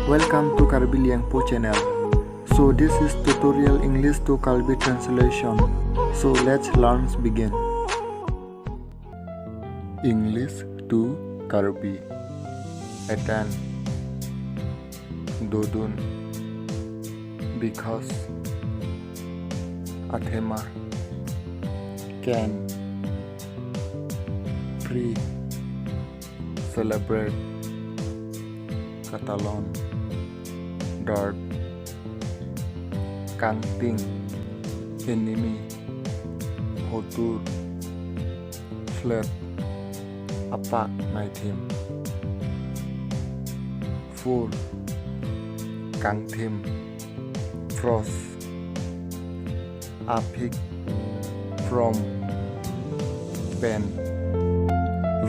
Welcome to Karbi Lijangpo Channel. So this is tutorial English to Karbi translation. So let's learn begin. English to Karbi. Etan Dodun because Athema can pre celebrate Catalan Dart Canting Enemy Hotur Flirt Apa Nightim Full Cangtim Frost Apik From Pen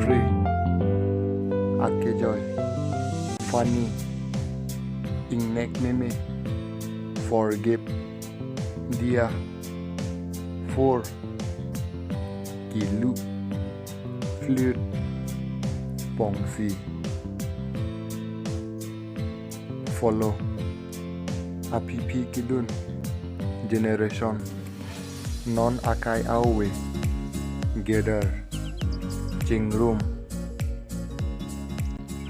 Free Akejoy Funny Ingnek Meme Forgive Dia For Kilu Flute Pongsi Follow Apipi Kidun Generation Non Akai Awe Gather Chingrum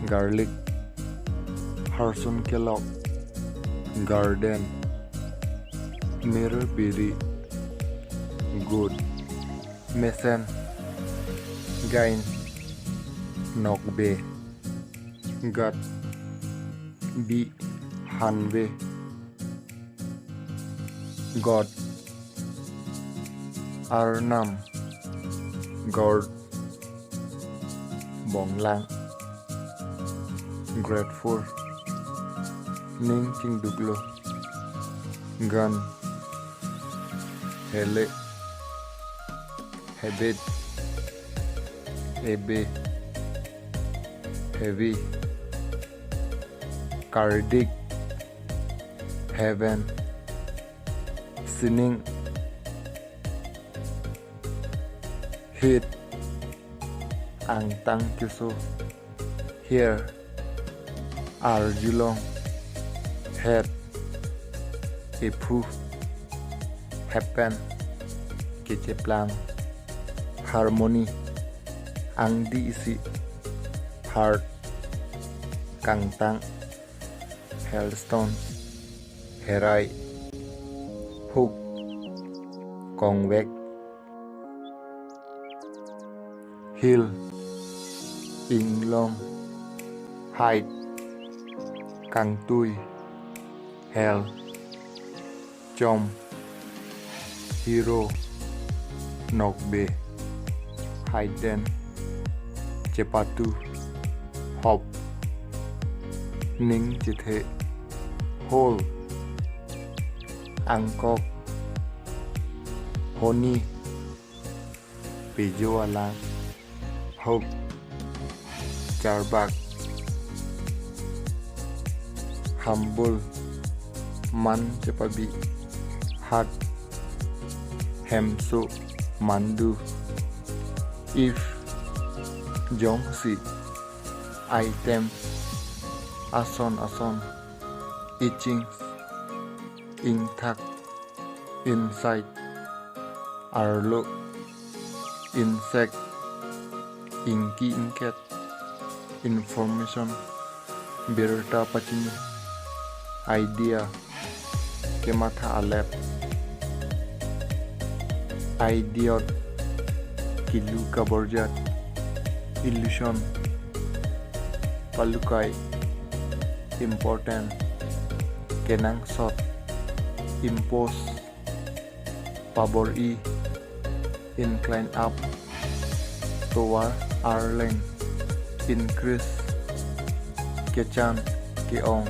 Garlic Harsun Kellogg Garden Mirror Biri Good Mesen Gain Nokbe Gat Bi Hanwe God Arnam God Bonglang Grateful Ning Chingduglo Gun Hele Habit Ebe Heavy Cardiac Heaven Sinning Hit Ang Tang Kiso Here Arjulong Head Epu Happen Keceplang Harmony Angdi Isi Heart Kangtang Hailstone Herai Hook Convex Hill Inglong Height Kang Tui Hell Chom Hero Nokbe Hayden Chepatu Hop Ning Chithe Hole Angkok Honi Pijoalang Hope Charbak Humble Man Cepabi Hat Hemsu Mandu If Jongsi Item Ason Itching Intact Insight Arlo Insect Inky Inket Information Berta Pacini Idea Kemata Alep Idiot Kilu Kaborjat Illusion Palukai Important Kenang Sot Impose Pabor E Incline up Toward Arlen Increase Kechan Keong